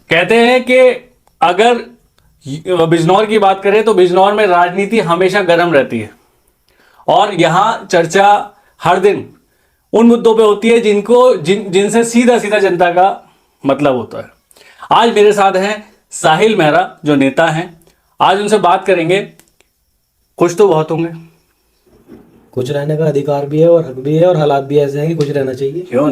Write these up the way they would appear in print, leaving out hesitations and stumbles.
कहते हैं कि अगर बिजनौर की बात करें तो बिजनौर में राजनीति हमेशा गर्म रहती है और यहाँ चर्चा हर दिन उन मुद्दों पे होती है जिनसे सीधा सीधा जनता का मतलब होता है। आज मेरे साथ हैं साहिल मेहरा जो नेता हैं। आज उनसे बात करेंगे। खुश तो बहुत होंगे। कुछ रहने का अधिकार भी है और हक भी है और हालात भी ऐसे हैं कि कुछ रहना चाहिए। क्यों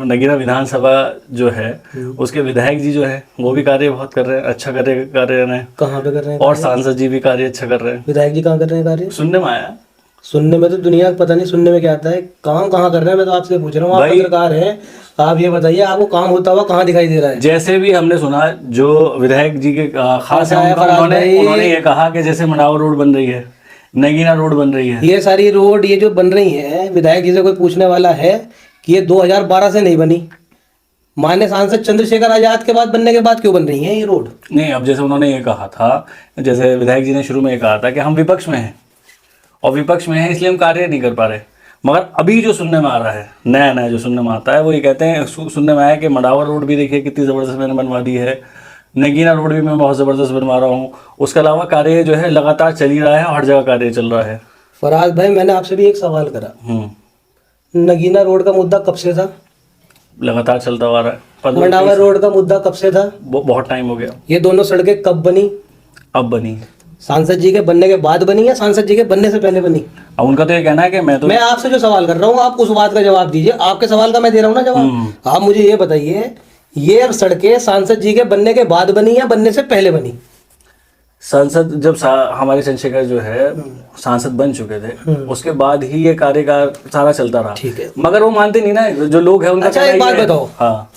नगीना विधानसभा जो है उसके विधायक जी जो है वो भी कार्य बहुत कर रहे हैं, अच्छा कार्य कर रहे हैं। कहाँ पे कर रहे हैं और सांसद जी भी कार्य अच्छा कर रहे हैं। विधायक जी कहाँ कर रहे हैं कार्य? सुनने में आया। सुनने में तो दुनिया को पता नहीं सुनने में क्या आता है, काम कहाँ कर रहे हैं। मैं तो आपसे पूछ रहा हूँ, आप पत्रकार हैं, आप ये बताइए आपको काम होता हुआ कहाँ दिखाई दे रहा है? जैसे भी हमने सुना जो विधायक जी के खास है उन्होंने ये कहा कि जैसे मनावर रोड बन रही है, नगीना रोड बन रही है, ये सारी रोड ये जो बन रही है, विधायक जी से कोई पूछने वाला है कि ये 2012 से नहीं बनी, माननीय सांसद चंद्रशेखर आजाद के बाद बनने के बाद क्यों बन रही है ये रोड? नहीं, अब जैसे उन्होंने ये कहा था, जैसे विधायक जी ने शुरू में ये कहा था कि हम विपक्ष में हैं और विपक्ष में हैं इसलिए हम कार्य नहीं कर पा रहे। मगर अभी जो सुनने में आ रहा है, नया नया जो सुनने में आता है, वो ये कहते हैं, सुनने में आया कि मडावर रोड भी देखिए कितनी ज़बरदस्त मैंने बनवा दी है, नगीना रोड भी मैं बहुत ज़बरदस्त बनवा रहा हूँ। उसके अलावा कार्य जो है लगातार चल ही रहा है, हर जगह कार्य चल रहा है। फराज भाई, मैंने आपसे भी एक सवाल करा, नगीना रोड का मुद्दा कब से था? लगातार चलता आ रहा है। मडावर रोड का मुद्दा कब से था? बहुत टाइम हो गया। ये दोनों सड़कें कब बनी? अब बनी। सांसद जी के बनने के बाद बनी या सांसद जी के बनने से पहले बनी? अब उनका तो ये कहना है कि मैं आपसे जो सवाल कर रहा हूँ आप उस बात का जवाब दीजिए। आपके सवाल का मैं दे रहा हूँ ना जवाब। आप मुझे ये बताइए, ये सड़कें सांसद जी के बनने के बाद बनी या बनने से पहले बनी? सांसद जब हमारे चंद्रशेखर जो है सांसद बन चुके थे उसके बाद ही ये कार्य का सारा चलता रहा। ठीक है, मगर वो मानते नहीं ना, जो लोग हैं उनका। अच्छा एक बात बताओ, हाँ,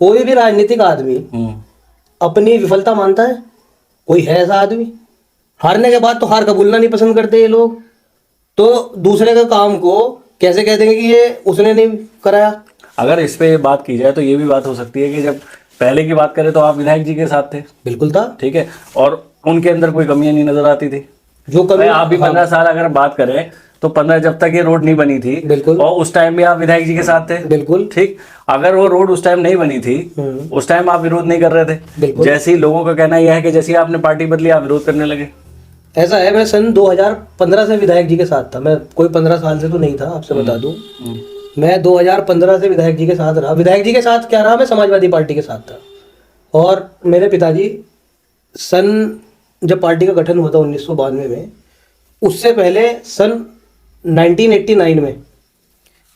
कोई भी राजनीतिक आदमी अपनी विफलता मानता है? कोई है ऐसा आदमी? हारने के बाद तो हार कबूलना नहीं पसंद करते ये लोग, तो दूसरे के काम को कैसे कह देंगे कि ये उसने नहीं कराया? अगर इस पे बात की जाए तो ये भी बात हो सकती है कि जब पहले की बात करें तो आप विधायक जी के साथ थे। बिल्कुल था। ठीक है, और उनके अंदर कोई कमियां नहीं नजर आती थी। जो कमी आप भी 15 साल अगर बात करें तो 15 जब तक ये रोड नहीं बनी थी, बिल्कुल, और उस टाइम भी आप विधायक जी के साथ थे। बिल्कुल ठीक, अगर वो रोड उस टाइम नहीं बनी थी उस टाइम आप विरोध नहीं कर रहे थे। जैसे ही लोगों का कहना यह है कि जैसे ही आपने पार्टी बदली आप विरोध करने लगे। ऐसा है, मैं सन 2015 से विधायक जी के साथ था। मैं कोई 15 साल से तो नहीं था, आपसे बता दूं। मैं 2015 से विधायक जी के साथ रहा। विधायक जी के साथ क्या रहा, मैं समाजवादी पार्टी के साथ था। और मेरे पिताजी सन जब पार्टी का गठन हुआ था 1992 में, उससे पहले सन 1989 में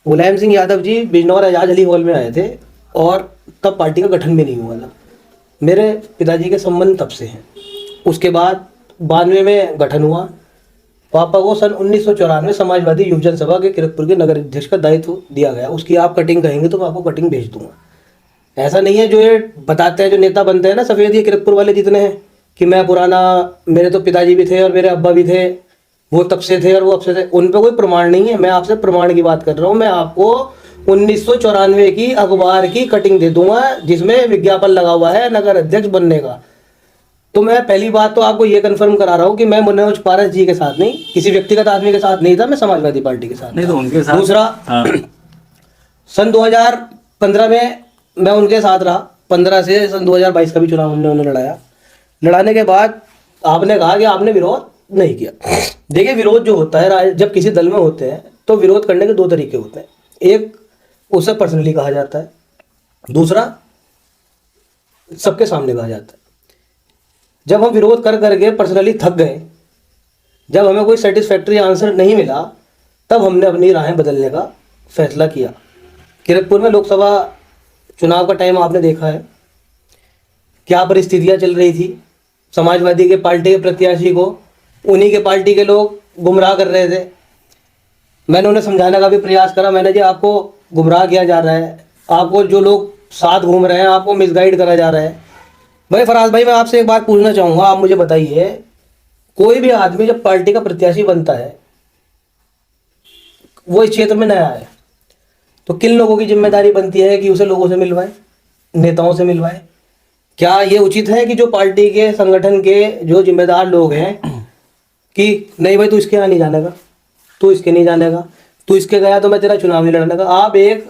मुलायम सिंह यादव जी बिजनौर एजाज अली हॉल में आए थे और तब पार्टी का गठन भी नहीं हुआ था। मेरे पिताजी के संबंध तब से हैं। उसके बाद 92 में गठन हुआ। पापा को सन 1994 समाजवादी युव जनसभा के किरतपुर के नगर अध्यक्ष का दायित्व दिया गया। उसकी आप कटिंग कहेंगे तो मैं आपको कटिंग भेज दूंगा। ऐसा नहीं है जो ये बताते हैं, जो नेता बनते हैं ना सफ़ेद, ये किरतपुर वाले जितने हैं, कि मैं पुराना, मेरे तो पिताजी भी थे और मेरे अब्बा भी थे, वो तब से थे और वो अब से थे। उन पर कोई प्रमाण नहीं है। मैं आपसे प्रमाण की बात कर रहा हूँ। मैं आपको 1994 की अखबार की कटिंग दे दूंगा जिसमें विज्ञापन लगा हुआ है नगर अध्यक्ष बनने का। तो मैं पहली बात तो आपको ये कंफर्म करा रहा हूँ कि मैं मनोज पारस जी के साथ नहीं, किसी व्यक्तिगत आदमी के साथ नहीं था, मैं समाजवादी पार्टी के साथ नहीं तो उनके साथ। दूसरा, सन 2015 में मैं उनके साथ रहा। 15 से सन 2022 का भी चुनाव उन्होंने लड़ाया। लड़ाने के बाद आपने कहा कि आपने विरोध नहीं किया। देखिए, विरोध जो होता है, जब किसी दल में होते हैं तो विरोध करने के दो तरीके होते हैं। एक, उसे पर्सनली कहा जाता है। दूसरा, सबके सामने कहा जाता है। जब हम विरोध कर करके पर्सनली थक गए, जब हमें कोई सेटिस्फैक्ट्री आंसर नहीं मिला, तब हमने अपनी राहें बदलने का फैसला किया। किरतपुर में लोकसभा चुनाव का टाइम आपने देखा है, क्या परिस्थितियां चल रही थी। समाजवादी के पार्टी के प्रत्याशी को उन्हीं के पार्टी के लोग गुमराह कर रहे थे। मैंने उन्हें समझाने का भी प्रयास करा। मैंने जी, आपको गुमराह किया जा रहा है, आपको जो लोग साथ घूम रहे हैं आपको मिसगाइड करा जा रहा है। भाई फराज भाई, मैं आपसे एक बात पूछना चाहूँगा, आप मुझे बताइए, कोई भी आदमी जब पार्टी का प्रत्याशी बनता है, वो इस क्षेत्र में नया है, तो किन लोगों की जिम्मेदारी बनती है कि उसे लोगों से मिलवाए, नेताओं से मिलवाए? क्या ये उचित है कि जो पार्टी के संगठन के जो जिम्मेदार लोग हैं कि नहीं भाई तू इसके यहाँ नहीं जानेगा, तू इसके नहीं जानेगा, तू इसके गया तो मैं तेरा चुनाव नहीं लड़ने का। आप एक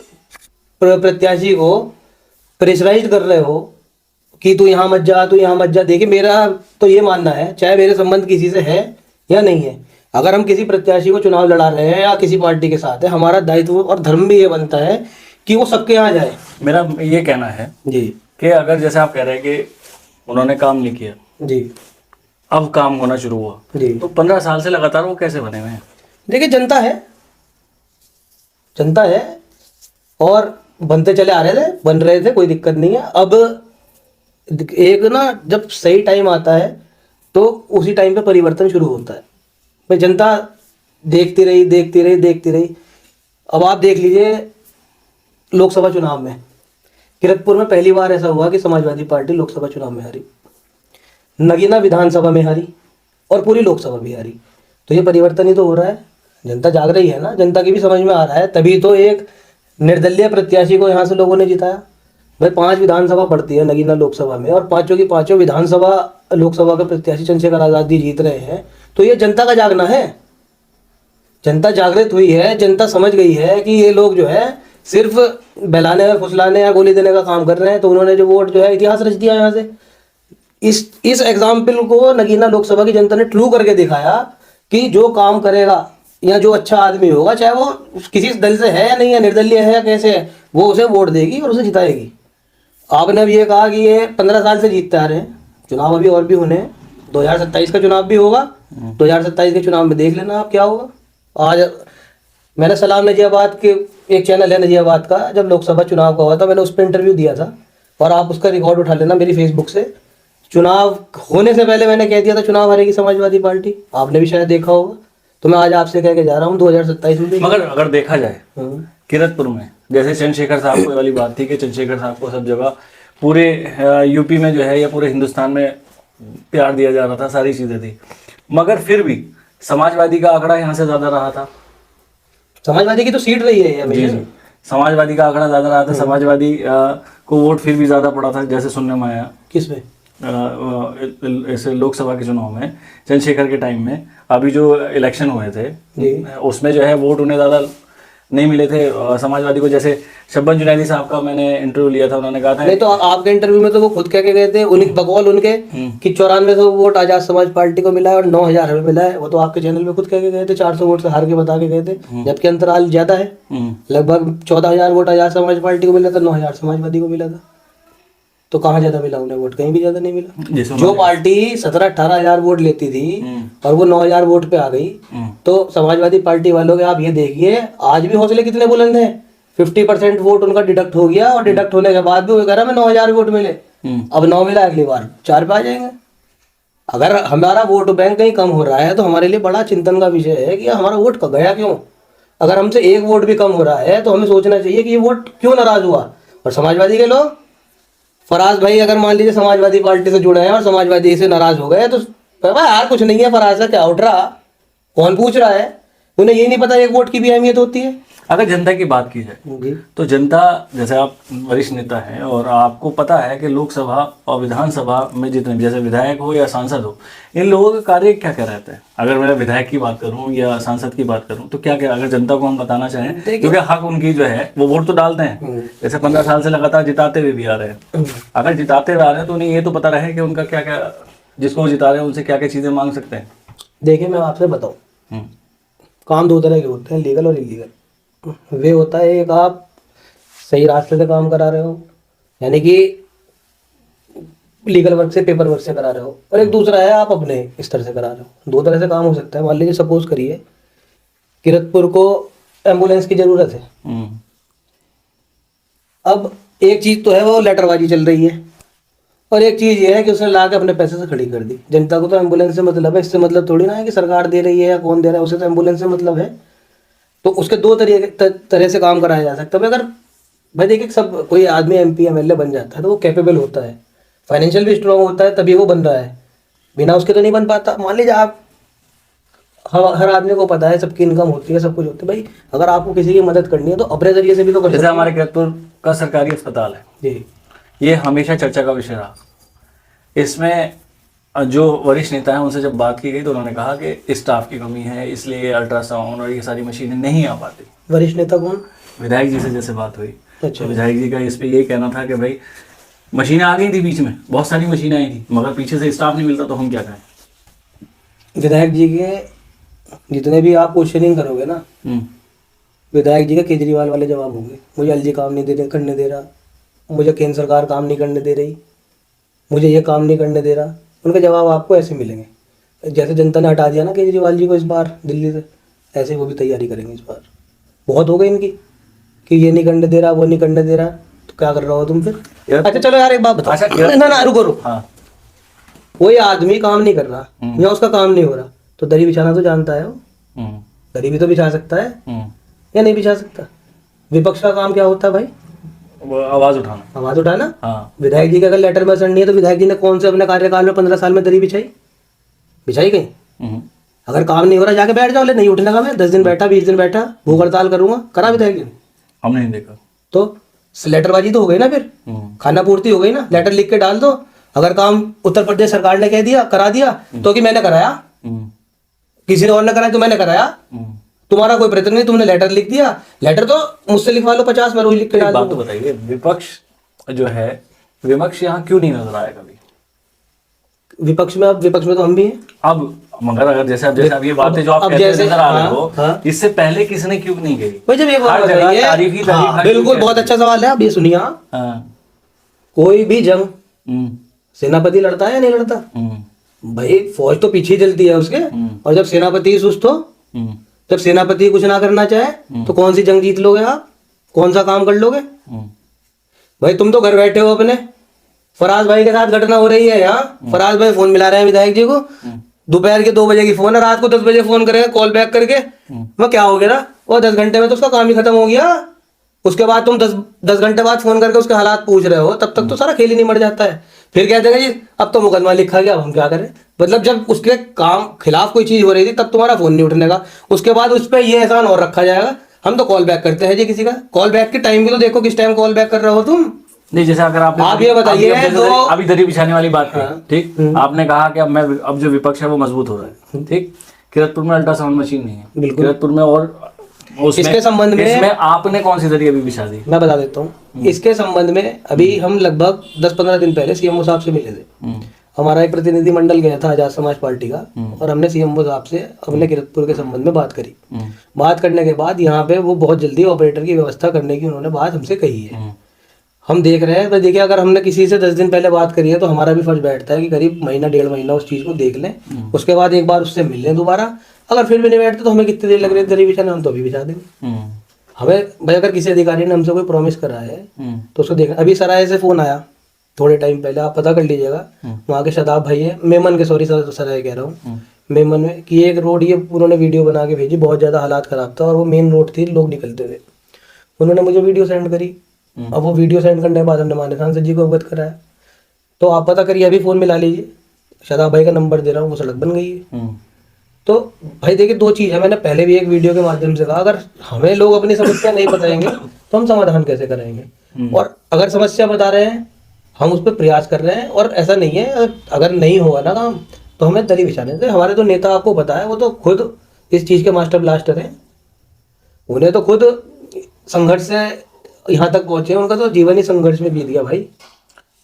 प्रत्याशी को प्रेशराइज कर रहे हो कि तू यहाँ मत जा, तू यहाँ मत जा। देखिए मेरा तो ये मानना है, चाहे मेरे संबंध किसी से है या नहीं है, अगर हम किसी प्रत्याशी को चुनाव लड़ा रहे हैं या किसी पार्टी के साथ है, हमारा दायित्व और धर्म भी ये बनता है कि वो सबके यहाँ जाए। मेरा ये कहना है जी कि अगर जैसे आप कह रहे हैं कि उन्होंने काम नहीं किया, जी अब काम होना शुरू हुआ, जी। तो 15 साल से लगातार वो कैसे बने हुए हैं? देखिए जनता है, जनता है और बनते चले आ रहे थे, बन रहे थे, कोई दिक्कत नहीं है। अब एक ना जब सही टाइम आता है तो उसी टाइम पे परिवर्तन शुरू होता है। भाई जनता देखती रही देखती रही देखती रही। अब आप देख लीजिए लोकसभा चुनाव में किरतपुर में पहली बार ऐसा हुआ कि समाजवादी पार्टी लोकसभा चुनाव में हारी, नगीना विधानसभा में हारी और पूरी लोकसभा भी हारी। तो ये परिवर्तन ही तो हो रहा है, जनता जाग रही है ना, जनता की भी समझ में आ रहा है, तभी तो एक निर्दलीय प्रत्याशी को यहाँ से लोगों ने जिताया। भाई 5 विधानसभा पड़ती है नगीना लोकसभा में और पांचों की पांचों विधानसभा लोकसभा के प्रत्याशी चंद्रशेखर आजादी जीत रहे हैं। तो ये जनता का जागना है, जनता जागृत हुई है, जनता समझ गई है कि ये लोग जो है सिर्फ बहलाने या फुसलाने या गोली देने का काम कर रहे हैं। तो उन्होंने जो वोट जो है इतिहास रच दिया यहाँ से। इस एग्जाम्पल को नगीना लोकसभा की जनता ने ट्रू करके दिखाया कि जो काम करेगा या जो अच्छा आदमी होगा, चाहे वो किसी दल से है या नहीं है, निर्दलीय है या कैसे है, वो उसे वोट देगी और उसे जिताएगी। आपने अब ये कहा कि ये 15 साल से जीतते आ रहे हैं, चुनाव अभी और भी होने हैं, 2027 का चुनाव भी होगा, 2027 के चुनाव में देख लेना आप क्या होगा। आज मैंने सलाम नजियाबाद के एक चैनल है नजियाबाद का, जब लोकसभा चुनाव का हुआ था मैंने उस पर इंटरव्यू दिया था और आप उसका रिकॉर्ड उठा लेना मेरी फेसबुक से। चुनाव होने से पहले मैंने कह दिया था चुनाव हारेगी समाजवादी पार्टी, आपने भी शायद देखा होगा। तो मैं आज आपसे कह के जा रहा हूँ 2027 में। मगर अगर देखा जाए किरतपुर में जैसे चंद्रशेखर साहब को वाली बात थी कि चंद्रशेखर साहब को सब जगह पूरे यूपी में जो है या पूरे हिंदुस्तान में प्यार दिया जा रहा था, सारी चीजें थी, मगर फिर भी समाजवादी का आंकड़ा यहाँ से ज्यादा रहा था। समाजवादी की तो सीट रही है जी जी, समाजवादी का आंकड़ा ज्यादा रहा था, समाजवादी को वोट फिर भी ज्यादा पड़ा था। जैसे सुनने में आया किसमें ऐसे लोकसभा के चुनाव में चंद्रशेखर के टाइम में, अभी जो इलेक्शन हुए थे उसमें जो है वोट उन्हें ज्यादा नहीं मिले थे समाजवादी को। जैसे शब्बन जुनैदी साहब का मैंने इंटरव्यू लिया था, उन्होंने कहा था नहीं तो आपके इंटरव्यू में तो वो खुद कह के गए थे, उन्हीं बकौल उनके कि 9400 वोट आजाद समाज पार्टी को मिला है और 9000 हमें मिला है। वो तो आपके चैनल में खुद कह के गए थे, 400 वोट से हार के बता के गए थे, जबकि अंतराल ज्यादा है, लगभग 14000 वोट आजाद समाज पार्टी को मिला था, 9000 समाजवादी को मिला था। तो कहाँ ज्यादा मिला उन्हें वोट? कहीं भी ज्यादा नहीं मिला। जो पार्टी 17-18 हजार वोट लेती थी और वो 9000 वोट पे आ गई, तो समाजवादी पार्टी वालों के आप ये देखिए आज भी हौसले कितने बुलंद हैं। 50% वोट उनका डिडक्ट हो गया और डिडक्ट होने के बाद भी वो कह रहा मैं 9000 वोट मिले, अब 9 मिला, अगली बार 4 पे आ जाएंगे। अगर हमारा वोट बैंक कहीं कम हो रहा है तो हमारे लिए बड़ा चिंतन का विषय है कि हमारा वोट गया क्यों। अगर हमसे एक वोट भी कम हो रहा है तो हमें सोचना चाहिए कि ये वोट क्यों नाराज हुआ। और समाजवादी के लोग, फराज भाई अगर मान लीजिए समाजवादी पार्टी से जुड़े हैं और समाजवादी से नाराज हो गए तो भाई यार कुछ नहीं है, फराज से क्या उठ रहा, कौन पूछ रहा है, उन्हें ये नहीं पता एक वोट की भी अहमियत होती है। अगर जनता की बात की जाए तो जनता, जैसे आप वरिष्ठ नेता हैं और आपको पता है कि लोकसभा और विधानसभा में जितने जैसे विधायक हो या सांसद हो, इन लोगों का कार्य क्या क्या रहता है। अगर मैं विधायक की बात करूं या सांसद की बात करूं तो क्या क्या अगर जनता को हम बताना चाहें, क्योंकि हक उनकी जो है वो वोट तो डालते हैं, जैसे 15 साल से लगातार जिताते हुए भी आ रहे हैं। अगर जिताते हुए आ रहे हैं तो उन्हें ये तो पता रहे कि उनका क्या क्या, जिसको जिता रहे हैं उनसे क्या क्या चीजें मांग सकते हैं। देखिए मैं आपसे बताऊं, काम 2 तरह के होते हैं, लीगल और इलीगल। वे होता है एक आप सही रास्ते से काम करा रहे हो, यानी कि लीगल वर्क से, पेपर वर्क से करा रहे हो, और एक दूसरा है आप अपने स्तर से करा रहे हो। 2 तरह से काम हो सकता है। मान लीजिए सपोज करिए किरतपुर को एम्बुलेंस की जरूरत है, अब एक चीज तो है वो लेटरबाजी चल रही है और एक चीज ये है कि उसने ला के अपने पैसे से खड़ी कर दी। जनता को तो एम्बुलेंस से मतलब है, इससे मतलब थोड़ी ना है कि सरकार दे रही है या कौन दे रहा है, उसे तो एम्बुलेंस से मतलब है। तो उसके 2 तरह से काम कराया जा सकता है। अगर भाई देखिए सब कोई आदमी MP MLA बन जाता है तो वो कैपेबल होता है, फाइनेंशियल भी स्ट्रांग होता है, तभी वो बन रहा है, बिना उसके तो नहीं बन पाता। मान लीजिए आप, हर आदमी को पता है सबकी इनकम होती है, सब कुछ होता है। भाई अगर आपको किसी की मदद करनी है तो अपने जरिए से भी तो कर सकते हैं। जैसे हमारे किरतपुर का सरकारी अस्पताल है जी, ये हमेशा चर्चा का विषय रहा। इसमें जो वरिष्ठ नेता हैं उनसे जब बात की गई तो उन्होंने कहा कि स्टाफ की कमी है, इसलिए अल्ट्रासाउंड और ये सारी मशीनें नहीं आ पाती। वरिष्ठ नेता कौन? विधायक जी से जैसे बात हुई अच्छा, तो विधायक जी का इस पे ये कहना था कि भाई मशीनें आ गई थी बीच में, बहुत सारी मशीनें आई थी, मगर पीछे से स्टाफ नहीं मिलता तो हम क्या करें। विधायक जी के जितने भी आप क्वेश्चनिंग करोगे ना, विधायक जी के केजरीवाल वाले जवाब होंगे। मुझे एलजी काम नहीं दे करने दे रहा, मुझे केंद्र सरकार काम नहीं करने दे रही, मुझे ये काम नहीं करने दे रहा। उनके जवाब आपको ऐसे मिलेंगे। जैसे जनता ने हटा दिया ना केजरीवाल जी को इस बार दिल्ली से, ऐसे वो भी तैयारी करेंगे इस बार। बहुत हो गई इनकी कि ये नहीं करने दे रहा, वो नहीं करने दे रहा, तो क्या कर रहा हो तुम फिर। अच्छा चलो यार एक बात बताओ। अच्छा, ना रुको रुको। हाँ। कोई आदमी काम नहीं कर रहा या उसका काम नहीं हो रहा तो दरी बिछाना तो जानता है वो, दरी भी तो बिछा सकता है या नहीं बिछा सकता। विपक्ष का काम क्या होता है भाई? वो आवाज उठाना। आवाज उठाना। हाँ। विधायक जी का अगर लेटर में नहीं है तो विधायक जी ने कौन से अपने कार्यकाल में 15 साल में दरी बिछाई? बिछाई कहीं? अगर काम नहीं हो रहा जाके बैठ जाओ, ले नहीं उठने का मैं 10 दिन बैठा 20 दिन बैठा भूख हड़ताल करूंगा, करा विधायक जी ने? हमने नहीं देखा। तो लेटरबाजी तो हो गई ना फिर, खाना पूर्ति हो गई ना। लेटर लिख के डाल दो, अगर काम उत्तर प्रदेश सरकार ने कह दिया करा दिया तो कि मैंने कराया, किसी ने और ने कराया तो मैंने कराया, तुम्हारा कोई प्रतिनिधि, तुमने लेटर लिख दिया। लेटर तो मुझसे लिखवा लो 50, मैं रोज लिख के डाल बात तो बताइए, विपक्ष जो है, विपक्ष यहाँ क्यों नहीं नजर आया कभी? विपक्ष में, अब विपक्ष में तो हम भी हैं। अब मगर अगर जैसे अब ये बातें जो आप कहते हैं नजर आ रहे हो, इससे पहले किसने क्यों नहीं कही? भाई जब एक बात बताइए, बिल्कुल बहुत अच्छा सवाल है, आप ये सुनिए। कोई भी जंग सेनापति लड़ता है या नहीं लड़ता? भाई फौज तो पीछे चलती है उसके, और जब सेनापति सुस्त हो, जब सेनापति कुछ ना करना चाहे तो कौन सी जंग जीत लोगे आप? कौन सा काम कर लोगे? भाई तुम तो घर बैठे हो अपने, फराज भाई के साथ घटना हो रही है यहाँ, फराज भाई फोन मिला रहे हैं विधायक जी को, दोपहर के 2 बजे की फोन है, रात को 10 बजे फोन करेगा कॉल बैक करके, वो क्या हो गया ना, वो 10 घंटे में तो उसका काम ही खत्म हो गया। उसके बाद तुम 10 घंटे बाद फोन करके उसके हालात पूछ रहे हो, तब तक तो सारा खेल ही नहीं मर जाता है। फिर कहते हैं जी अब तो मुकदमा लिखा गया, अब हम क्या करें। मतलब जब उसके काम खिलाफ कोई चीज हो रही थी तब तुम्हारा फोन नहीं उठने का, उसके बाद उस पर ये एहसान और रखा जाएगा हम तो कॉल बैक करते हैं जी किसी का। कॉल बैक के टाइम भी तो देखो, किस टाइम कॉल बैक कर रहे हो तुम। नहीं, जैसे अगर आप ये बताइए, अभी दरी बिछाने वाली बात की, ठीक, आपने कहा कि अब जो विपक्ष है वो मजबूत हो रहा है, ठीक। किरतपुर में अल्ट्रासाउंड मशीन नहीं है, किरतपुर में, और इसके संबंध में इसमें आपने कौन सी दरी अभी बिछा दी? मैं बता देता हूँ। इसके संबंध में अभी हम लगभग 10-15 दिन पहले सीएमओ साहब से मिले थे। हमारा एक प्रतिनिधि मंडल गया था आजाद समाज पार्टी का, और हमने सीएमओ साहब से अपने किरतपुर के संबंध में बात करी। बात करने के बाद यहाँ पे वो बहुत जल्दी ऑपरेटर की व्यवस्था करने की उन्होंने बात हमसे कही है। हम देख रहे हैं, तो देखिए अगर हमने किसी से 10 दिन पहले बात करी है तो हमारा भी फर्ज बैठता है कि करीब महीना 1.5 महीना उस चीज को देख लें, उसके बाद एक बार उससे मिल लें दोबारा। अगर फिर भी नहीं बैठते तो हमें कितनी देर लग रही है दरी बिछाने, हम तो अभी बिछा देंगे। हमें भाई अगर किसी अधिकारी ने हमसे कोई प्रॉमिस करा है तो उसको देखना। अभी सराय से फोन आया थोड़े टाइम पहले, आप पता कर लीजिएगा, वहाँ के शदाब भाई है, मेमन के, सॉरी सराय कह रहा हूँ, मेमन में कि एक रोड, ये उन्होंने वीडियो बना के भेजी, बहुत ज्यादा हालात खराब था और वो मेन रोड थी, लोग निकलते थे। उन्होंने मुझे वीडियो सेंड करी। अब वो वीडियो सेंड करने के बाद हमने माननीय सांसद जी को अवगत कराया। तो आप पता करिए, अभी फोन मिला लीजिए, शदाब भाई का नंबर दे रहा हूँ, वो सड़क बन गई है। तो भाई देखिए 2 चीज है, मैंने पहले भी एक वीडियो के माध्यम से कहा, अगर हमें लोग अपनी समस्या नहीं बताएंगे तो हम समाधान कैसे करेंगे। और अगर समस्या बता रहे हैं, हम उस पर प्रयास कर रहे हैं, और ऐसा नहीं है अगर नहीं होगा ना काम तो हमें दरी बिछाने से। हमारे तो नेता आपको पता है, वो तो खुद इस चीज के मास्टर ब्लास्टर हैं, उन्हें तो खुद संघर्ष से यहाँ तक पहुंचे, उनका तो जीवन ही संघर्ष में बीत गया भाई।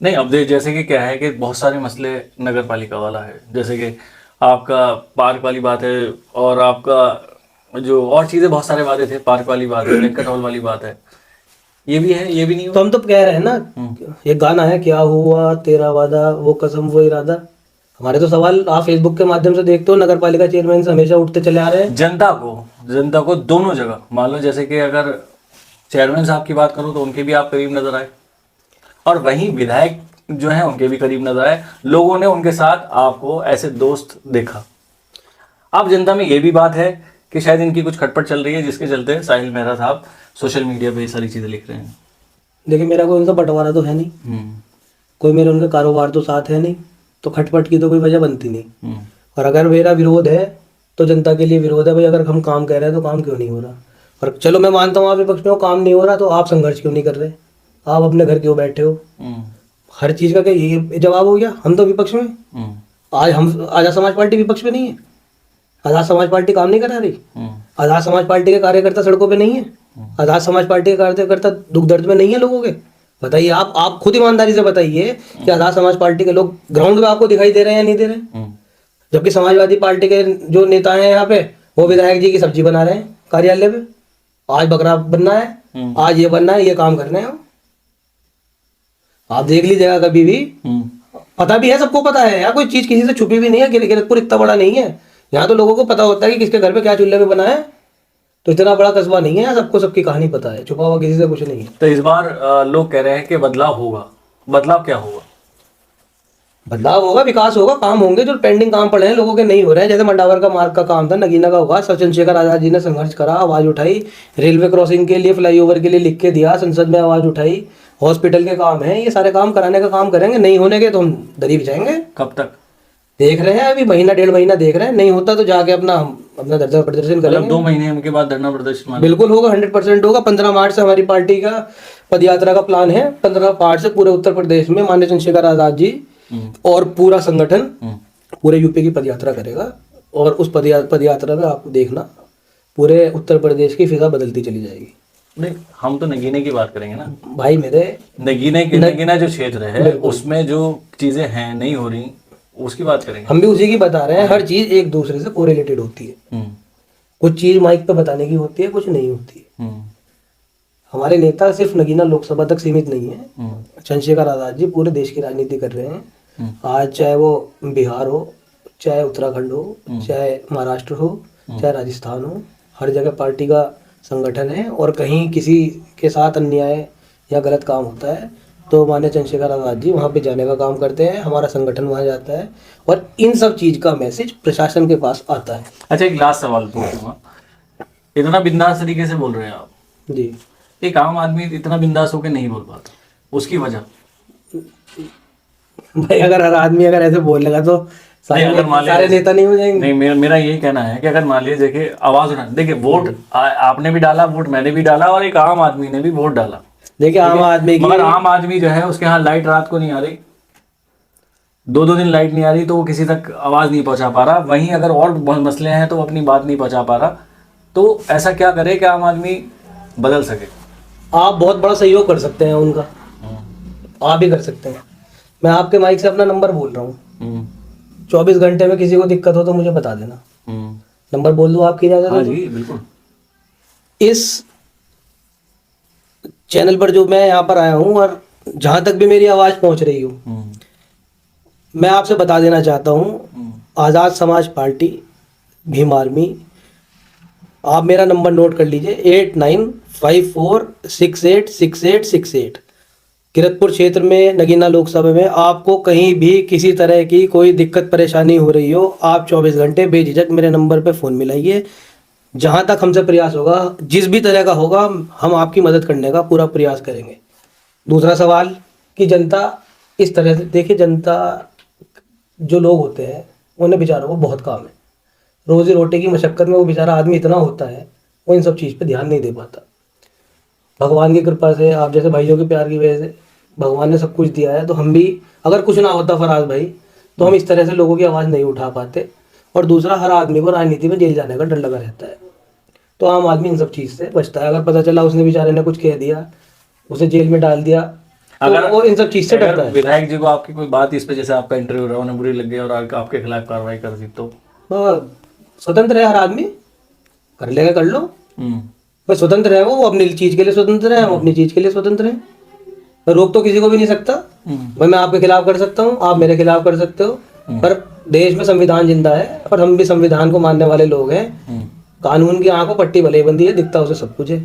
नहीं, अब जैसे कि क्या है कि बहुत सारे मसले नगर पालिका वाला है, जैसे कि आपका पार्क वाली बात है, और आपका जो और चीजें बहुत सारे वादे थे, पार्क वाली बात है, वेंकट हॉल वाली बात है, ये भी है, ये भी नहीं। तो हम तो कह रहे हैं ना, ये गाना है, क्या हुआ तेरा वादा वो कसम वो इरादा। हमारे तो सवाल आप फेसबुक के माध्यम से देखते हो, नगर पालिका चेयरमैन से हमेशा उठते चले आ रहे हैं। जनता को दोनों जगह, मान लो जैसे कि अगर चेयरमैन साहब की बात करूं तो उनके भी आप करीब नजर आए, और वहीं विधायक जो है उनके भी करीब नजर आए। लोगों ने उनके साथ आपको ऐसे दोस्त देखा। अब जनता में ये भी बात है कि शायद इनकी कुछ खटपट चल रही है, जिसके चलते साहिल मेहरा साहब सोशल मीडिया पे ये सारी चीजें लिख रहे हैं। देखिए मेरा कोई उनका बंटवारा तो है नहीं, कोई मेरे उनका कारोबार तो साथ है नहीं, तो खटपट की तो कोई वजह बनती नहीं। और अगर मेरा विरोध है तो जनता के लिए विरोध है भाई। अगर हम काम कह रहे हैं तो काम क्यों नहीं हो रहा? और चलो मैं मानता हूँ आप विपक्ष में काम नहीं हो रहा, तो आप संघर्ष क्यों नहीं कर रहे? आप अपने घर क्यों बैठे हो? हर चीज का क्या ये जवाब हो गया? हम तो विपक्ष में, आज हम आजाद समाज पार्टी विपक्ष में नहीं है। आजाद समाज पार्टी काम नहीं करा रही। आजाद समाज पार्टी के कार्यकर्ता सड़कों पे नहीं है। आजाद समाज पार्टी के कार्यकर्ता दुख दर्द में नहीं है लोगों के। बताइए, आप खुद ईमानदारी से बताइए कि आजाद समाज पार्टी के लोग ग्राउंड पे आपको दिखाई दे रहे हैं या नहीं दे रहे? जबकि समाजवादी पार्टी के जो नेता हैं यहाँ पे, वो विधायक जी की सब्जी बना रहे हैं कार्यालय पे। आज बकरा बनना है, आज ये बनना है, ये काम करने हैं। आप देख लीजिएगा कभी भी, पता भी है, सबको पता है यार, कोई चीज किसी से छुपी भी नहीं है। किरतपुर इतना बड़ा नहीं है, यहाँ तो लोगों को पता होता है कि किसके घर पे क्या चूल्हे पे बना है। तो इतना बड़ा कस्बा नहीं है, सबको सबकी कहानी पता है, छुपा हुआ किसी से कुछ नहीं है। तो इस बार लोग कह रहे हैं कि बदलाव होगा। बदलाव क्या होगा? बदलाव होगा, विकास होगा, काम होंगे। जो पेंडिंग काम पड़े हैं लोगों के नहीं हो रहे हैं, जैसे मंडावर का मार्ग का काम था, नगीना का हुआ, चंद्रशेखर आजाद जी ने संघर्ष करा, आवाज उठाई, रेलवे क्रॉसिंग के लिए, फ्लाईओवर के लिए लिख के दिया, संसद में आवाज उठाई, हॉस्पिटल के काम है, ये सारे काम कराने का काम करेंगे। नहीं होने के तो हम दरी बिछाएंगे। कब तक? देख रहे हैं, अभी महीना 1.5 महीना देख रहे हैं। नहीं होता तो जाके अपना धरना प्रदर्शन करेंगे। 2 महीने के बाद धरना प्रदर्शन बिल्कुल होगा, 100% होगा। 15 मार्च से हमारी पार्टी का पदयात्रा का प्लान है। 15 मार्च से पूरे उत्तर प्रदेश में माननीय चंद्रशेखर आजाद जी और पूरा संगठन पूरे यूपी की पदयात्रा करेगा। और उस पदयात्रा में आपको देखना, पूरे उत्तर प्रदेश की फिजा बदलती चली जाएगी। नहीं, हम तो नगीने की बात करेंगे ना भाई मेरे। नगीना जो क्षेत्र है उसमें जो चीजें हैं नहीं हो रही, उसकी बात करेंगे। हम भी उसी की बता रहे हैं। हर चीज एक दूसरे से कोरिलेटेड होती है। कुछ चीज माइक पे बताने की होती है, कुछ नहीं होती है। हमारे नेता सिर्फ नगीना लोकसभा तक सीमित नहीं है। चंद्रशेखर आजाद जी पूरे देश की राजनीति कर रहे हैं। आज चाहे वो बिहार हो, चाहे उत्तराखंड हो, चाहे महाराष्ट्र हो, चाहे राजस्थान हो, हर जगह पार्टी का संगठन है। और कहीं किसी के साथ अन्याय या गलत काम होता है तो माननीय चंद्रशेखर आजाद जी वहाँ पे जाने का काम करते हैं, हमारा संगठन वहाँ जाता है और इन सब चीज का मैसेज प्रशासन के पास आता है। अच्छा, एक लास्ट सवाल पूछूंगा। इतना बिंदास तरीके से बोल रहे हैं आप जी। एक आम आदमी इतना बिंदास होकर नहीं बोल पाता, उसकी वजह? भाई अगर हर आदमी अगर ऐसे बोलेगा तो सारे नेता नहीं हो जाएंगे। नहीं, मेरा यही कहना है कि अगर मान लीजिए देखिए आवाज उठा, देखिए वोट आपने भी डाला, वोट मैंने भी डाला और एक आम आदमी ने भी वोट डाला। देखिए आम आदमी की, मगर आम आदमी जो है उसके यहाँ लाइट रात को नहीं आ रही, 2-2 दिन लाइट नहीं आ रही, तो वो किसी तक आवाज नहीं पहुंचा पा रहा। वहीं अगर और बहुत मसले हैं तो वो अपनी बात नहीं पहुंचा पा रहा। तो ऐसा क्या करे कि आम आदमी बदल सके? आप बहुत बड़ा सहयोग कर सकते हैं उनका, आप ही कर सकते हैं। मैं आपके माइक से अपना नंबर बोल रहा हूँ, 24 घंटे में किसी को दिक्कत हो तो मुझे बता देना। नंबर बोल दो आपकी इजाजत? हाँ जी बिल्कुल। इस चैनल पर जो मैं यहाँ पर आया हूँ और जहां तक भी मेरी आवाज पहुंच रही हो, मैं आपसे बता देना चाहता हूँ, आजाद समाज पार्टी, भीम आर्मी, आप मेरा नंबर नोट कर लीजिए, 8954686868। किरतपुर क्षेत्र में नगीना लोकसभा में आपको कहीं भी किसी तरह की कोई दिक्कत परेशानी हो रही हो, आप 24 घंटे बेझिझक मेरे नंबर पे फ़ोन मिलाइए। जहाँ तक हमसे प्रयास होगा, जिस भी तरह का होगा, हम आपकी मदद करने का पूरा प्रयास करेंगे। दूसरा सवाल कि जनता इस तरह से देखिए, जनता जो लोग होते हैं उन्हें बेचारों को बहुत काम है, रोजी रोटी की मशक्कत में वो बेचारा आदमी इतना होता है, वो इन सब चीज़ पे ध्यान नहीं दे पाता। भगवान की कृपा से, आप जैसे भाइयों के प्यार की वजह से भगवान ने सब कुछ दिया है। तो हम भी, अगर कुछ ना होता फराज भाई, तो हम इस तरह से लोगों की आवाज़ नहीं उठा पाते। और दूसरा, हर आदमी को राजनीति में जेल जाने का डर लगा रहता है, तो आम आदमी इन सब चीज़ से बचता है। अगर पता चला उसने बेचारे ने कुछ कह दिया, उसे जेल में डाल दिया, अगर वो इन सब चीज़ से डरता है। विधायक जी को आपकी कोई बात इस पे, जैसे आपका इंटरव्यू रहा, उन्हें बुरी लग गई और आपके खिलाफ कार्रवाई कर दी, तो स्वतंत्र है हर आदमी, कर लेगा कर लो। भाई स्वतंत्र है वो अपनी चीज के लिए स्वतंत्र है, हम अपनी चीज के लिए स्वतंत्र हैं। मैं रोक तो किसी को भी नहीं सकता। भाई मैं आपके खिलाफ कर सकता हूँ, आप मेरे खिलाफ कर सकते हो, पर देश में संविधान जिंदा है और हम भी संविधान को मानने वाले लोग हैं। कानून की आंखों पट्टी भले बंदी है, दिखता उसे सब कुछ है।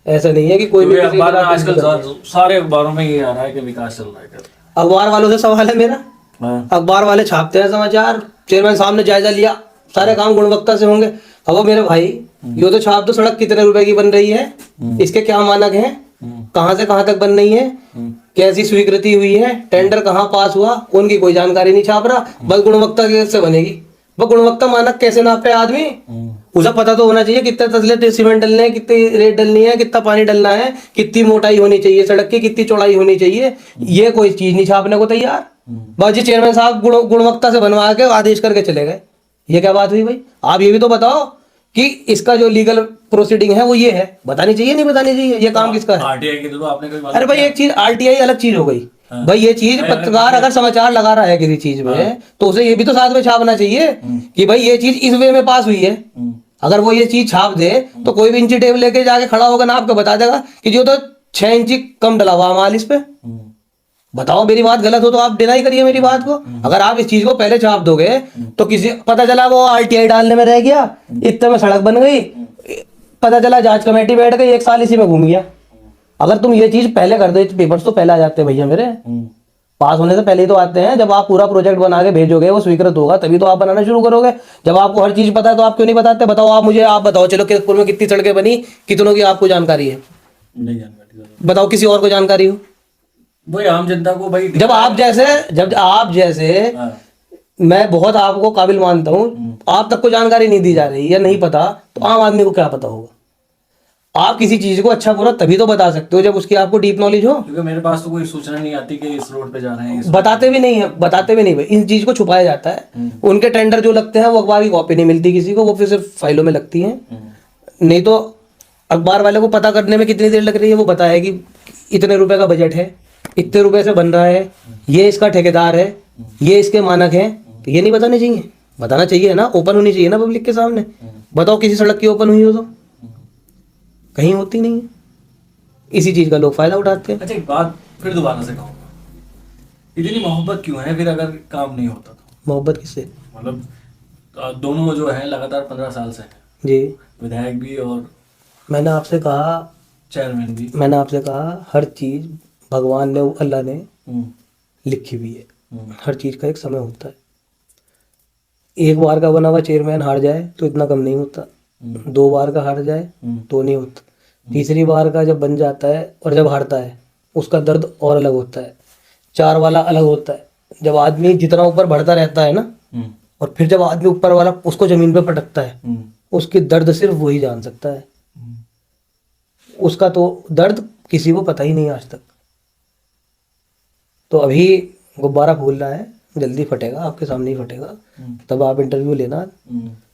ऐसा नहीं है कि कोई भी अखबार में आजकल सारे अखबारों में ये आ रहा है कि विकास चल रहा है। अखबार वालों से सवाल है मेरा, अखबार वाले छापते हैं समाचार, चेयरमैन साहब ने जायजा लिया, सारे काम गुणवत्ता से होंगे। अब मेरे भाई, ये तो छाप दो सड़क कितने रुपए की बन रही है, इसके क्या मानक हैं, कहां से कहां तक बन रही है, कैसी स्वीकृति हुई है, टेंडर कहां पास हुआ, उनकी कोई जानकारी नहीं छाप रहा। बस गुणवत्ता कैसे बनेगी, वो गुणवत्ता मानक कैसे नापे आदमी, उसे पता तो होना चाहिए कितने तसले सीमेंट डलने हैं, कितनी रेत डलनी है, कितना पानी डलना है, कितनी मोटाई होनी चाहिए सड़क की, कितनी चौड़ाई होनी चाहिए। ये कोई चीज नहीं छापने को तैयार। बस जी चेयरमैन साहब गुणवत्ता से बनवा के आदेश करके चले गए। ये क्या बात हुई भाई? आप ये भी तो बताओ कि इसका जो लीगल प्रोसीडिंग है वो ये है, बतानी चाहिए नहीं बतानी चाहिए, ये काम किसका है? आरटीआई के तो आपने कोई बात अरे भाई एक चीज आरटीआई अलग चीज हो गई भाई, ये चीज पत्रकार अगर समाचार लगा रहा है किसी चीज में तो उसे ये भी तो साथ में छापना चाहिए कि भाई ये चीज इस वे में पास हुई है। अगर वो ये चीज छाप दे तो कोई भी इंची टेप लेके जाके खड़ा होगा ना आपको बता देगा कि जो तो 6 इंची कम डला हुआ माल इस पे। बताओ मेरी बात गलत हो तो आप डिनाई करिए मेरी बात को। अगर आप इस चीज को पहले छाप दोगे तो किसी पता चला वो आरटीआई डालने में रह गया, इतने में सड़क बन गई, पता चला जांच कमेटी बैठ गई, 1 साल इसी में घूम गया। अगर तुम ये चीज पहले कर दो, पेपर्स तो पहले आ जाते हैं भैया मेरे, पास होने से पहले ही तो आते हैं। जब आप पूरा प्रोजेक्ट बना के भेजोगे वो स्वीकृत होगा तभी तो आप बनाना शुरू करोगे। जब आपको हर चीज पता है तो आप क्यों नहीं बताते? बताओ आप मुझे, आप बताओ चलो किरतपुर में कितनी सड़कें बनी, कितनों की आपको जानकारी है? नहीं जानकारी, बताओ किसी और को जानकारी हो? वही आम जनता को भाई। जब आप जैसे मैं बहुत आपको काबिल मानता हूँ, आप तक को जानकारी नहीं दी जा रही या नहीं पता, तो आम आदमी को क्या पता होगा? आप किसी चीज को अच्छा बुरा तभी तो बता सकते हो जब उसकी आपको डीप नॉलेज हो। क्योंकि मेरे पास तो कोई सूचना नहीं आती कि इस रोड पे जा रहे हैं, बताते भी नहीं है, बताते भी नहीं भाई, इन चीज को छुपाया जाता है। उनके टेंडर जो लगते हैं वो अखबार की कॉपी नहीं मिलती किसी को, वो फिर सिर्फ फाइलों में लगती है। नहीं तो अखबार वाले को पता करने में कितनी देर लग रही है वो बताया कि इतने रुपए का बजट है, इतने रुपए से बन रहा है, ये इसका ठेकेदार है, ये इसके मानक हैं, तो ये नहीं बताने चाहिए? बताना चाहिए ना, ओपन होनी चाहिए ना पब्लिक के सामने। बताओ किसी सड़क की ओपन हुई हो तो? कहीं होती नहीं है। इसी चीज का लोग फायदा उठाते हैं। अच्छा एक बात फिर दोबारा से कहूँगा, इतनी मोहब्बत क्यों है फिर अगर काम नहीं होता तो? मोहब्बत किससे? मतलब दोनों जो है लगातार 15 साल से हैं, जी विधायक भी और मैंने आपसे कहा, चेयरमैन भी। मैंने आपसे कहा हर चीज भगवान ने, अल्लाह ने लिखी हुई है। हर चीज का एक समय होता है। एक बार का बना हुआ चेयरमैन हार जाए तो इतना कम नहीं होता, 2 बार का हार जाए तो नहीं होता, तीसरी बार का जब बन जाता है और जब हारता है उसका दर्द और अलग होता है, 4 वाला अलग होता है। जब आदमी जितना ऊपर बढ़ता रहता है ना, और फिर जब आदमी ऊपर वाला उसको जमीन पे पटकता है, उसकी दर्द सिर्फ वही जान सकता है। उसका तो दर्द किसी को पता ही नहीं आज तक। तो अभी गुब्बारा फूल रहा है, जल्दी फटेगा, आपके सामने ही फटेगा, तब आप इंटरव्यू लेना।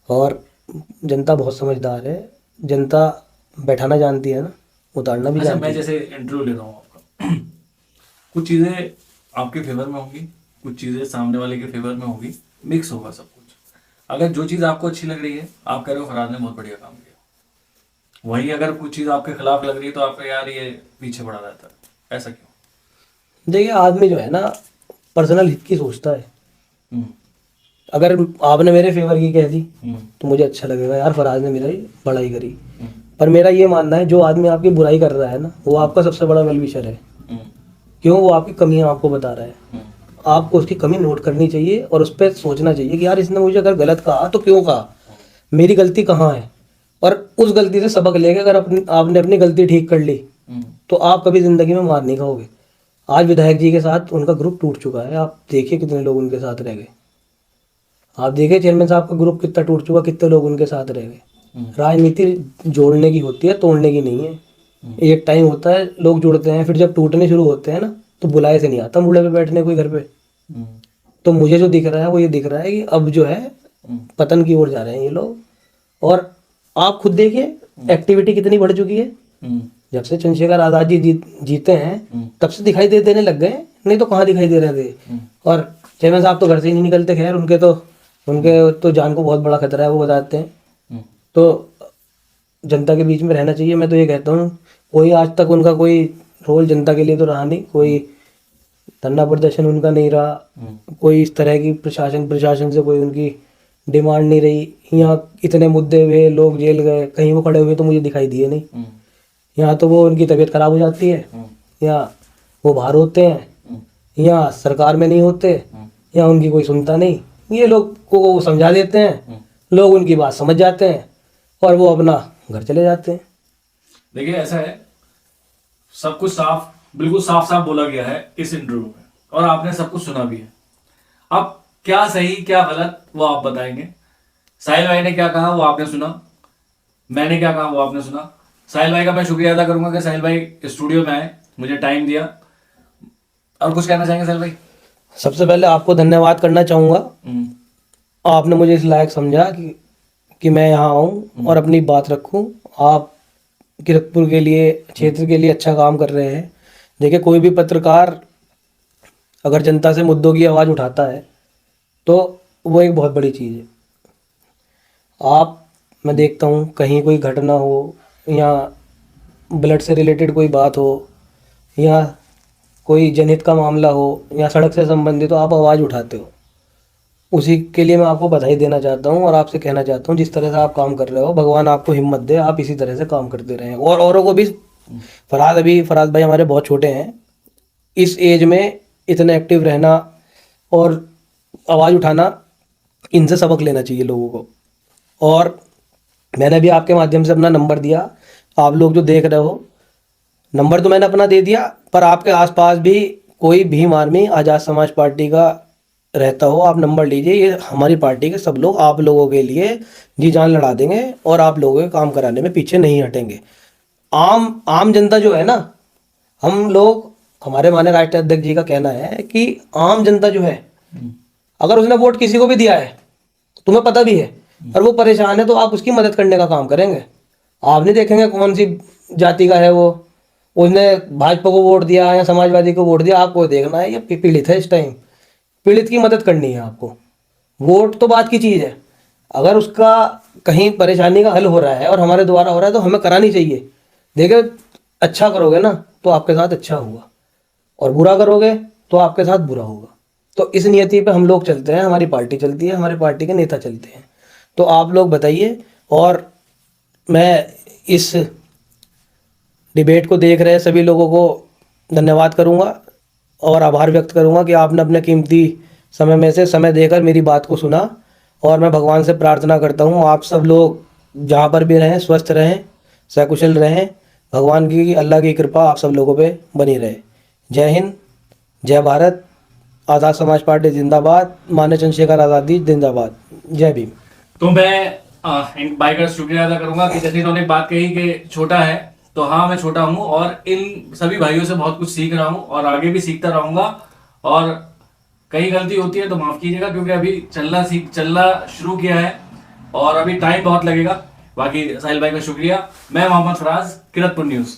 और जनता बहुत समझदार है, जनता बैठाना जानती है ना, उतारना भी जानती है। मैं जैसे इंटरव्यू ले रहा हूँ आपका, कुछ चीज़ें आपके फेवर में होंगी, कुछ चीज़ें सामने वाले के फेवर में होगी, मिक्स होगा सब कुछ। अगर जो चीज़ आपको अच्छी लग रही है, आप कह रहे हो फरहाद ने बहुत बढ़िया काम किया, वही अगर कुछ चीज़ आपके खिलाफ लग रही है तो आपका यार ये पीछे पड़ा रहता है, ऐसा क्यों? देखिए आदमी जो है ना पर्सनल हित की सोचता है। अगर आपने मेरे फेवर की कह दी तो मुझे अच्छा लगेगा, यार फरहाद ने मेरी बड़ाई करी। पर मेरा ये मानना है जो आदमी आपकी बुराई कर रहा है ना, वो आपका सबसे बड़ा वेल विशर है। क्यों? वो आपकी कमियां आपको बता रहा है। आपको उसकी कमी नोट करनी चाहिए और उस पर सोचना चाहिए कि यार इसने मुझे अगर गलत कहा तो क्यों कहा, मेरी गलती कहाँ है, और उस गलती से सबक लेके अगर आपने अपनी गलती ठीक कर ली तो आप कभी जिंदगी में मार नहीं खाओगे। आज विधायक जी के साथ उनका ग्रुप टूट चुका है, आप देखिए कितने लोग उनके साथ रह गए। आप देखिए चेयरमैन साहब का ग्रुप कितना टूट चुका, कितने लोग उनके साथ रह गए। राजनीति जोड़ने की होती है, तोड़ने की नहीं है। एक टाइम होता है लोग जुड़ते हैं, फिर जब टूटने शुरू होते हैं ना तो बुलाए से नहीं आता मुड़े पे बैठने कोई घर पे। तो मुझे जो दिख रहा है वो ये दिख रहा है कि अब जो है पतन की ओर जा रहे हैं ये लोग। और आप खुद देखिए एक्टिविटी कितनी बढ़ चुकी है। जब से चंद्रशेखर आजाद जी जीते हैं तब से दिखाई देने लग गए, नहीं तो कहाँ दिखाई दे रहे थे। और चेयरमैन साहब तो घर से ही नहीं निकलते, खैर उनके तो जान को बहुत बड़ा खतरा है, वो बताते हैं। तो जनता के बीच में रहना चाहिए। मैं तो ये कहता हूँ कोई आज तक उनका कोई रोल जनता के लिए तो रहा नहीं, कोई धरना प्रदर्शन उनका नहीं रहा, कोई इस तरह की प्रशासन से कोई उनकी डिमांड नहीं रही। यहाँ इतने मुद्दे हुए, लोग जेल गए, कहीं वो खड़े हुए तो मुझे दिखाई दिए नहीं। यहाँ तो वो उनकी तबीयत खराब हो जाती है, या वो बाहर होते हैं, या सरकार में नहीं होते, या उनकी कोई सुनता नहीं। ये लोग को वो समझा देते हैं, लोग उनकी बात समझ जाते हैं और वो अपना घर चले जाते हैं। देखिए ऐसा है, सब कुछ बिल्कुल साफ साफ बोला गया है इस इंटरव्यू में, और आपने सब कुछ सुना भी है। अब क्या सही क्या गलत वो आप बताएंगे। साहिल भाई ने क्या कहा वो आपने सुना, मैंने क्या कहा वो आपने सुना। साहिल भाई का मैं शुक्रिया अदा करूंगा कि साहिल भाई स्टूडियो में आए, मुझे टाइम दिया। और कुछ कहना चाहेंगे साहिल भाई? सबसे पहले आपको धन्यवाद करना चाहूँगा, आपने मुझे इस लायक समझा कि मैं यहाँ आऊँ और अपनी बात रखूँ आप किरतपुर के लिए, क्षेत्र के लिए अच्छा काम कर रहे हैं। देखिए, कोई भी पत्रकार अगर जनता से मुद्दों की आवाज़ उठाता है तो वो एक बहुत बड़ी चीज़ है। मैं देखता हूँ कहीं कोई घटना हो या ब्लड से रिलेटेड कोई बात हो या कोई जनहित का मामला हो या सड़क से संबंधित हो, आप आवाज़ उठाते हो। उसी के लिए मैं आपको बधाई देना चाहता हूँ और आपसे कहना चाहता हूँ, जिस तरह से आप काम कर रहे हो, भगवान आपको हिम्मत दे, आप इसी तरह से काम करते रहें। और औरों को भी, फराज भाई हमारे बहुत छोटे हैं, इस एज में इतने एक्टिव रहना और आवाज़ उठाना, इनसे सबक लेना चाहिए लोगों को। और मैंने भी आपके माध्यम से अपना नंबर दिया, आप लोग जो देख रहे हो, नंबर तो मैंने अपना दे दिया, पर आपके आसपास भी कोई भीम आर्मी आज़ाद समाज पार्टी का रहता हो, आप नंबर लीजिए। ये हमारी पार्टी के सब लोग आप लोगों के लिए जी जान लड़ा देंगे और आप लोगों के काम कराने में पीछे नहीं हटेंगे। आम जनता जो है ना, हम लोग, हमारे माननीय राष्ट्रीय अध्यक्ष जी का कहना है कि आम जनता जो है, अगर उसने वोट किसी को भी दिया है, तुम्हें पता भी है, और वो परेशान है, तो आप उसकी मदद करने का काम करेंगे। आप नहीं देखेंगे कौन सी जाति का है वो, उसने भाजपा को वोट दिया या समाजवादी को वोट दिया। आपको देखना है ये पीड़ित है, इस टाइम पीड़ित की मदद करनी है आपको। वोट तो बात की चीज़ है, अगर उसका कहीं परेशानी का हल हो रहा है और हमारे द्वारा हो रहा है तो हमें करानी चाहिए। देखिए, अच्छा करोगे ना तो आपके साथ अच्छा होगा, और बुरा करोगे तो आपके साथ बुरा होगा। तो इस नियति पे हम लोग चलते हैं, हमारी पार्टी चलती है, हमारी पार्टी के नेता चलते हैं। तो आप लोग बताइए, और मैं इस डिबेट को देख रहे सभी लोगों को धन्यवाद करूंगा और आभार व्यक्त करूंगा कि आपने अपने कीमती समय में से समय देकर मेरी बात को सुना। और मैं भगवान से प्रार्थना करता हूं, आप सब लोग जहां पर भी रहें, स्वस्थ रहें, सकुशल रहें। भगवान की, अल्लाह की कृपा आप सब लोगों पे बनी रहे। जय हिंद, जय भारत, आज़ाद समाज पार्टी जिंदाबाद, मान्य चंद्रशेखर आज़ाद जी जिंदाबाद, जय भीम। तो मैं इन भाई का शुक्रिया अदा करूंगा कि जैसे इन्होंने बात कही कि छोटा है, तो हाँ मैं छोटा हूँ और इन सभी भाइयों से बहुत कुछ सीख रहा हूँ और आगे भी सीखता रहूंगा। और कहीं गलती होती है तो माफ कीजिएगा, क्योंकि अभी चलना शुरू किया है और अभी टाइम बहुत लगेगा। बाकी साहिल भाई का शुक्रिया। मैं मोहम्मद फराज, किरतपुर न्यूज़।